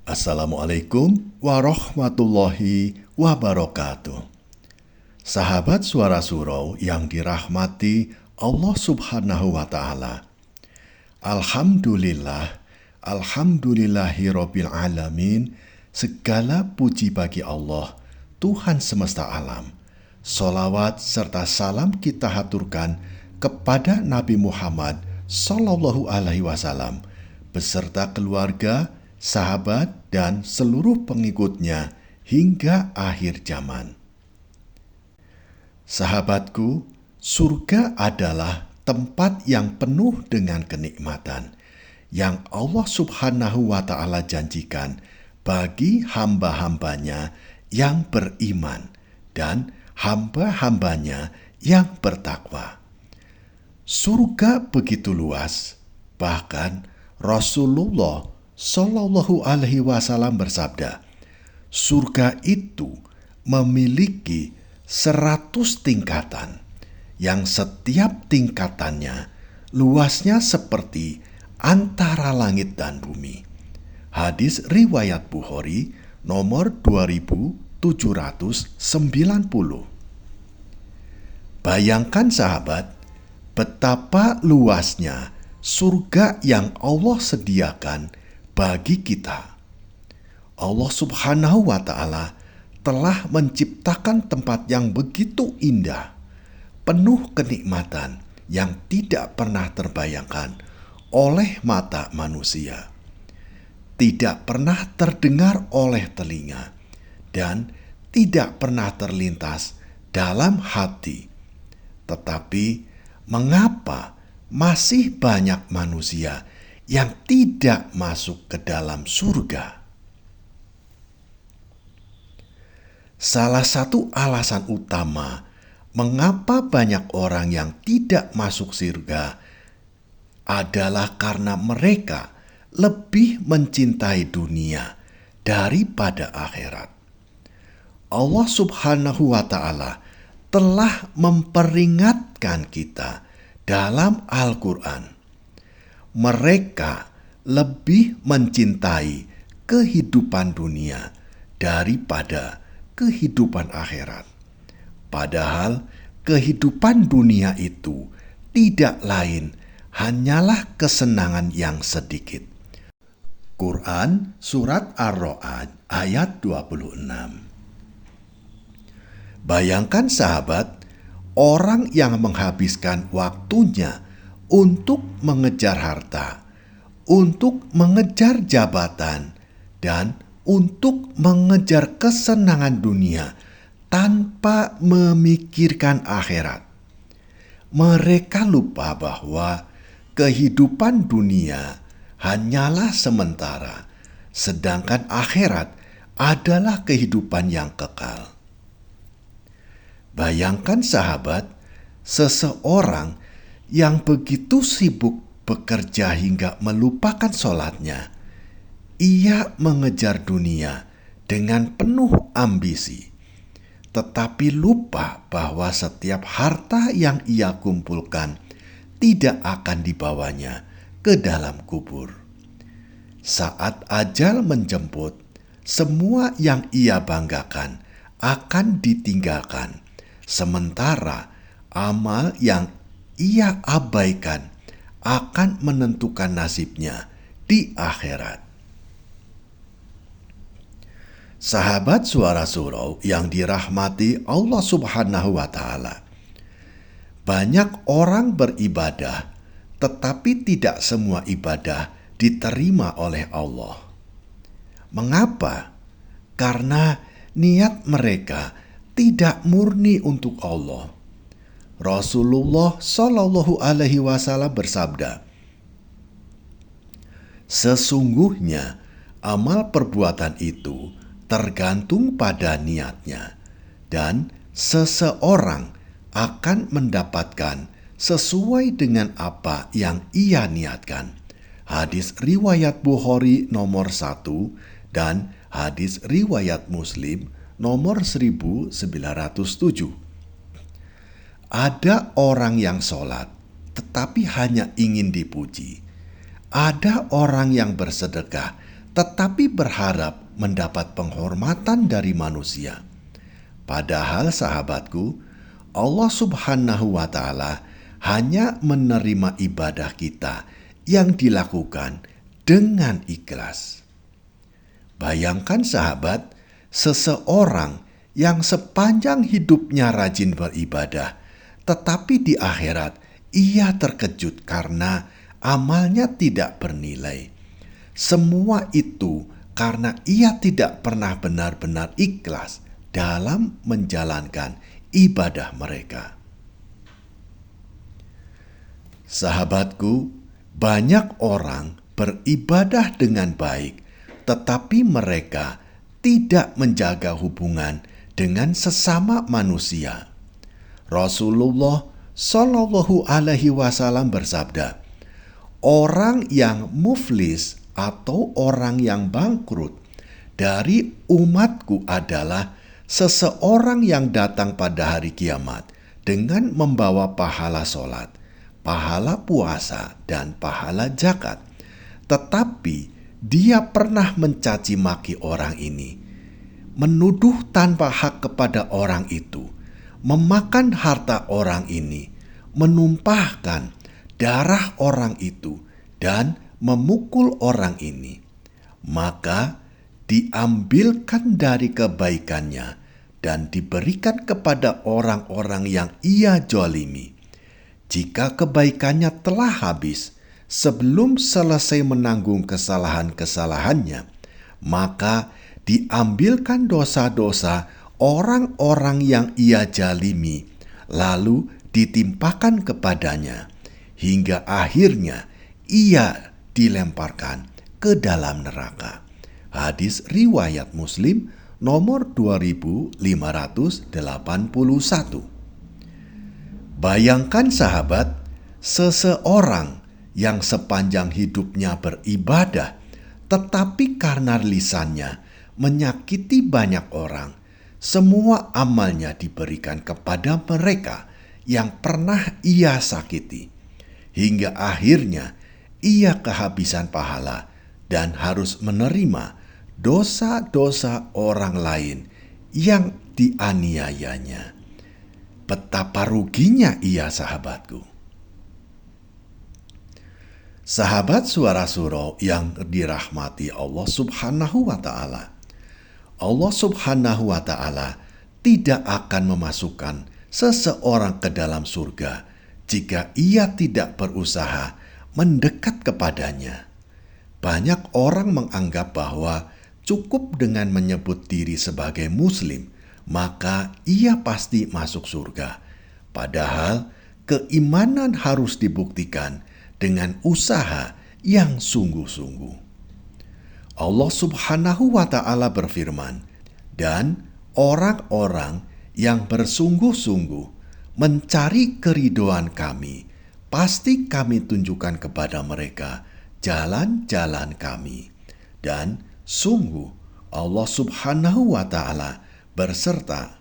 Assalamualaikum warahmatullahi wabarakatuh. Sahabat Suara Surau yang dirahmati Allah Subhanahu wa Ta'ala. Alhamdulillahirabbil alamin. Segala puji bagi Allah, Tuhan semesta alam. Sholawat serta salam kita haturkan kepada Nabi Muhammad Sallallahu Alaihi Wasallam beserta keluarga, sahabat, dan seluruh pengikutnya hingga akhir zaman. Sahabatku, surga adalah tempat yang penuh dengan kenikmatan yang Allah Subhanahu wa Ta'ala janjikan bagi hamba-hambanya yang beriman dan hamba-hambanya yang bertakwa. Surga begitu luas, bahkan Rasulullah Shallallahu Alaihi Wasallam bersabda, surga itu memiliki 100 tingkatan, yang setiap tingkatannya luasnya seperti antara langit dan bumi. Hadis riwayat Bukhari nomor 2790. Bayangkan sahabat, betapa luasnya surga yang Allah sediakan bagi kita. Allah Subhanahu wa Ta'ala telah menciptakan tempat yang begitu indah, penuh kenikmatan yang tidak pernah terbayangkan oleh mata manusia, tidak pernah terdengar oleh telinga, dan tidak pernah terlintas dalam hati. Tetapi mengapa masih banyak manusia yang tidak masuk ke dalam surga? Salah satu alasan utama mengapa banyak orang yang tidak masuk surga adalah karena mereka lebih mencintai dunia daripada akhirat. Allah Subhanahu wa Ta'ala telah memperingatkan kita dalam Al-Quran. Mereka lebih mencintai kehidupan dunia daripada kehidupan akhirat. Padahal kehidupan dunia itu tidak lain hanyalah kesenangan yang sedikit. Quran Surat Ar-Ra'd ayat 26. Bayangkan sahabat, orang yang menghabiskan waktunya untuk mengejar harta, untuk mengejar jabatan, dan untuk mengejar kesenangan dunia tanpa memikirkan akhirat. Mereka lupa bahwa kehidupan dunia hanyalah sementara, sedangkan akhirat adalah kehidupan yang kekal. Bayangkan sahabat, seseorang yang begitu sibuk bekerja hingga melupakan sholatnya. Ia mengejar dunia dengan penuh ambisi, tetapi lupa bahwa setiap harta yang ia kumpulkan tidak akan dibawanya ke dalam kubur. Saat ajal menjemput, semua yang ia banggakan akan ditinggalkan, sementara amal yang ia abaikan akan menentukan nasibnya di akhirat. Sahabat Suara Surau yang dirahmati Allah Subhanahu wa Ta'ala. Banyak orang beribadah, tetapi tidak semua ibadah diterima oleh Allah. Mengapa? Karena niat mereka tidak murni untuk Allah. Rasulullah Shallallahu Alaihi Wasallam bersabda, sesungguhnya amal perbuatan itu tergantung pada niatnya, dan seseorang akan mendapatkan sesuai dengan apa yang ia niatkan. Hadis riwayat Bukhari nomor 1 dan hadis riwayat Muslim nomor 1907. Ada orang yang sholat tetapi hanya ingin dipuji. Ada orang yang bersedekah tetapi berharap mendapat penghormatan dari manusia. Padahal sahabatku, Allah Subhanahu wa Ta'ala hanya menerima ibadah kita yang dilakukan dengan ikhlas. Bayangkan sahabat, seseorang yang sepanjang hidupnya rajin beribadah, tetapi di akhirat ia terkejut karena amalnya tidak bernilai. Semua itu karena ia tidak pernah benar-benar ikhlas dalam menjalankan ibadah mereka. Sahabatku, banyak orang beribadah dengan baik, tetapi mereka tidak menjaga hubungan dengan sesama manusia. Rasulullah Shallallahu Alaihi Wasallam bersabda, orang yang muflis atau orang yang bangkrut dari umatku adalah seseorang yang datang pada hari kiamat dengan membawa pahala sholat, pahala puasa, dan pahala zakat. Tetapi dia pernah mencaci maki orang ini, menuduh tanpa hak kepada orang itu, memakan harta orang ini, menumpahkan darah orang itu, dan memukul orang ini. Maka diambilkan dari kebaikannya dan diberikan kepada orang-orang yang ia zalimi. Jika kebaikannya telah habis sebelum selesai menanggung kesalahan-kesalahannya, maka diambilkan dosa-dosa orang-orang yang ia zalimi, lalu ditimpakan kepadanya, hingga akhirnya ia dilemparkan ke dalam neraka. Hadis riwayat Muslim nomor 2581. Bayangkan sahabat, seseorang yang sepanjang hidupnya beribadah, tetapi karena lisannya menyakiti banyak orang, semua amalnya diberikan kepada mereka yang pernah ia sakiti, hingga akhirnya ia kehabisan pahala dan harus menerima dosa-dosa orang lain yang dianiayanya. Betapa ruginya ia, sahabatku. Sahabat Suara Suro yang dirahmati Allah Subhanahu wa Ta'ala, Allah Subhanahu wa Ta'ala tidak akan memasukkan seseorang ke dalam surga jika ia tidak berusaha mendekat kepadanya. Banyak orang menganggap bahwa cukup dengan menyebut diri sebagai Muslim, maka ia pasti masuk surga. Padahal keimanan harus dibuktikan dengan usaha yang sungguh-sungguh. Allah Subhanahu wa Ta'ala berfirman, dan orang-orang yang bersungguh-sungguh mencari keridhaan kami, pasti kami tunjukkan kepada mereka jalan-jalan kami. Dan sungguh Allah Subhanahu wa Ta'ala berserta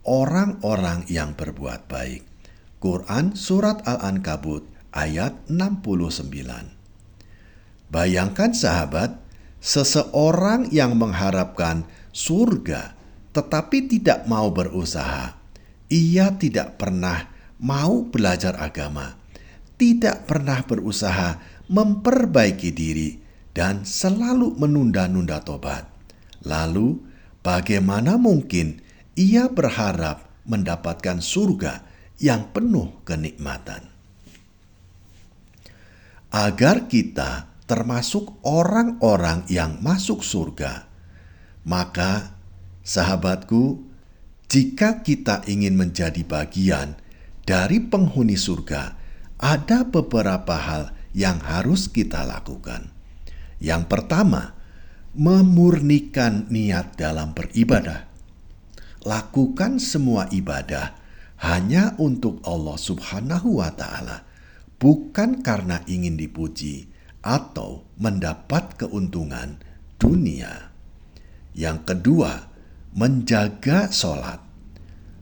orang-orang yang berbuat baik. Quran Surat Al-Ankabut ayat 69. Bayangkan sahabat, seseorang yang mengharapkan surga tetapi tidak mau berusaha. Ia tidak pernah mau belajar agama, tidak pernah berusaha memperbaiki diri, dan selalu menunda-nunda tobat. Lalu bagaimana mungkin ia berharap mendapatkan surga yang penuh kenikmatan? Agar kita termasuk orang-orang yang masuk surga, maka sahabatku, jika kita ingin menjadi bagian dari penghuni surga, ada beberapa hal yang harus kita lakukan. Yang pertama, memurnikan niat dalam beribadah. Lakukan semua ibadah hanya untuk Allah Subhanahu wa Ta'ala, bukan karena ingin dipuji atau mendapat keuntungan dunia. Yang kedua, menjaga sholat.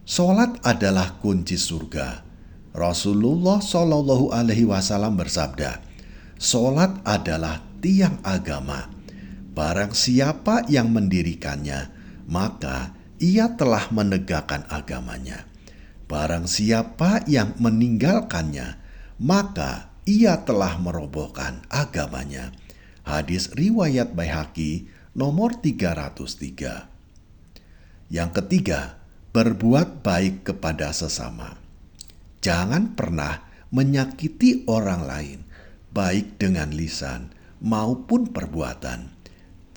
Sholat adalah kunci surga. Rasulullah Shallallahu Alaihi Wasallam bersabda, sholat adalah tiang agama. Barang siapa yang mendirikannya, maka ia telah menegakkan agamanya. Barang siapa yang meninggalkannya, maka ia telah merobohkan agamanya. Hadis riwayat Baihaqi nomor 303. Yang ketiga, berbuat baik kepada sesama. Jangan pernah menyakiti orang lain, baik dengan lisan maupun perbuatan.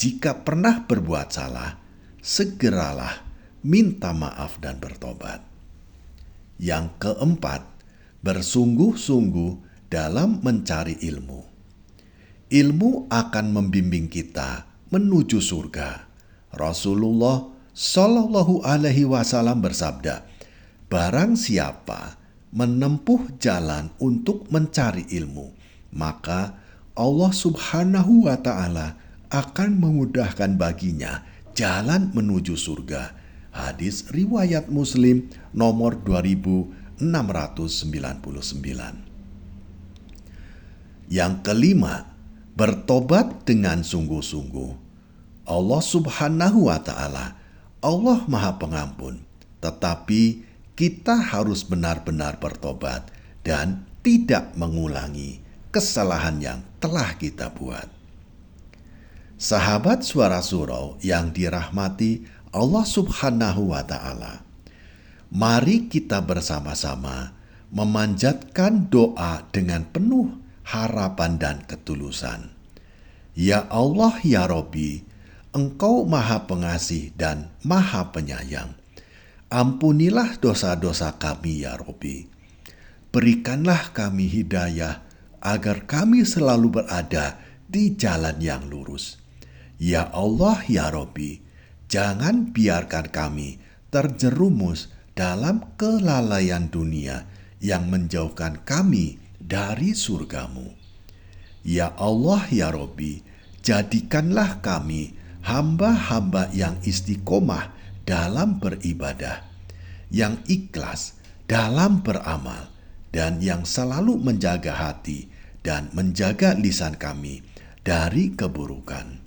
Jika pernah berbuat salah, segeralah minta maaf dan bertobat. Yang keempat, bersungguh-sungguh dalam mencari ilmu. Ilmu akan membimbing kita menuju surga. Rasulullah Shallallahu Alaihi Wasallam bersabda, barang siapa menempuh jalan untuk mencari ilmu, maka Allah Subhanahu wa Ta'ala akan memudahkan baginya jalan menuju surga. Hadis riwayat Muslim nomor 2699. Yang kelima, bertobat dengan sungguh-sungguh. Allah Subhanahu wa Ta'ala, Allah Maha Pengampun, tetapi kita harus benar-benar bertobat dan tidak mengulangi kesalahan yang telah kita buat. Sahabat Suara Surau yang dirahmati Allah Subhanahu wa Ta'ala, mari kita bersama-sama memanjatkan doa dengan penuh harapan dan ketulusan. Ya Allah, ya Robbi, Engkau Maha Pengasih dan Maha Penyayang. Ampunilah dosa-dosa kami, ya Robbi. Berikanlah kami hidayah agar kami selalu berada di jalan yang lurus. Ya Allah, ya Robbi, jangan biarkan kami terjerumus dalam kelalaian dunia yang menjauhkan kami dari surgamu. Ya Allah, ya Robbi, jadikanlah kami hamba-hamba yang istiqomah dalam beribadah, yang ikhlas dalam beramal, dan yang selalu menjaga hati dan menjaga lisan kami dari keburukan.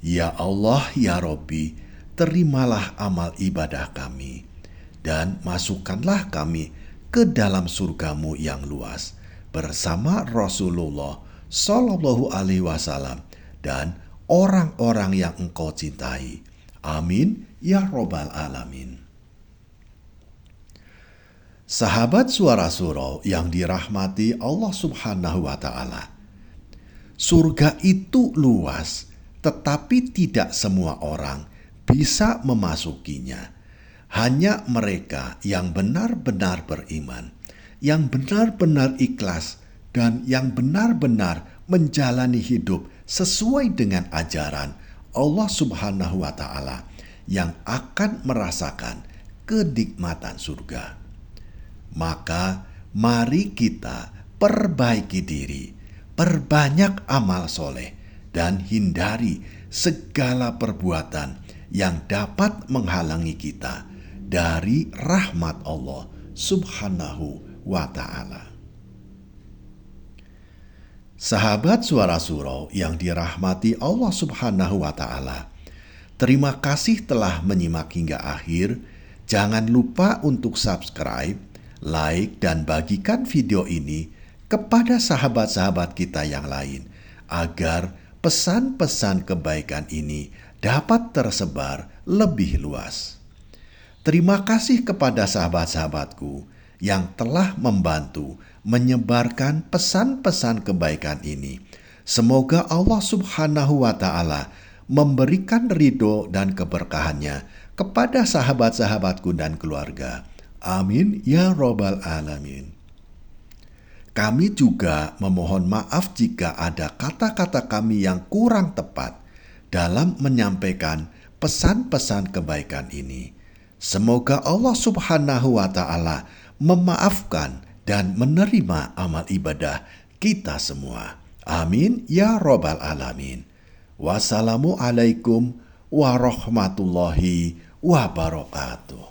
Ya Allah, ya Robbi, terimalah amal ibadah kami, dan masukkanlah kami ke dalam surgamu yang luas, bersama Rasulullah Shallallahu Alaihi Wasallam dan orang-orang yang Engkau cintai. Amin, ya Robbal Alamin. Sahabat Suara Surau yang dirahmati Allah Subhanahu wa Ta'ala, surga itu luas, tetapi tidak semua orang bisa memasukinya. Hanya mereka yang benar-benar beriman, yang benar-benar ikhlas, dan yang benar-benar menjalani hidup sesuai dengan ajaran Allah Subhanahu wa Ta'ala yang akan merasakan kenikmatan surga. Maka mari kita perbaiki diri, perbanyak amal soleh, dan hindari segala perbuatan yang dapat menghalangi kita dari rahmat Allah Subhanahu wa Ta'ala. Sahabat Suara Surau yang dirahmati Allah Subhanahu wa Ta'ala, terima kasih telah menyimak hingga akhir. Jangan lupa untuk subscribe, like, dan bagikan video ini kepada sahabat-sahabat kita yang lain, agar pesan-pesan kebaikan ini dapat tersebar lebih luas. Terima kasih kepada sahabat-sahabatku yang telah membantu menyebarkan pesan-pesan kebaikan ini. Semoga Allah Subhanahu wa Ta'ala memberikan ridho dan keberkahannya kepada sahabat-sahabatku dan keluarga. Amin, ya Robbal Alamin. Kami juga memohon maaf jika ada kata-kata kami yang kurang tepat dalam menyampaikan pesan-pesan kebaikan ini. Semoga Allah Subhanahu wa Ta'ala memaafkan dan menerima amal ibadah kita semua. Amin, ya Robbal Alamin. Wassalamualaikum warahmatullahi wabarakatuh.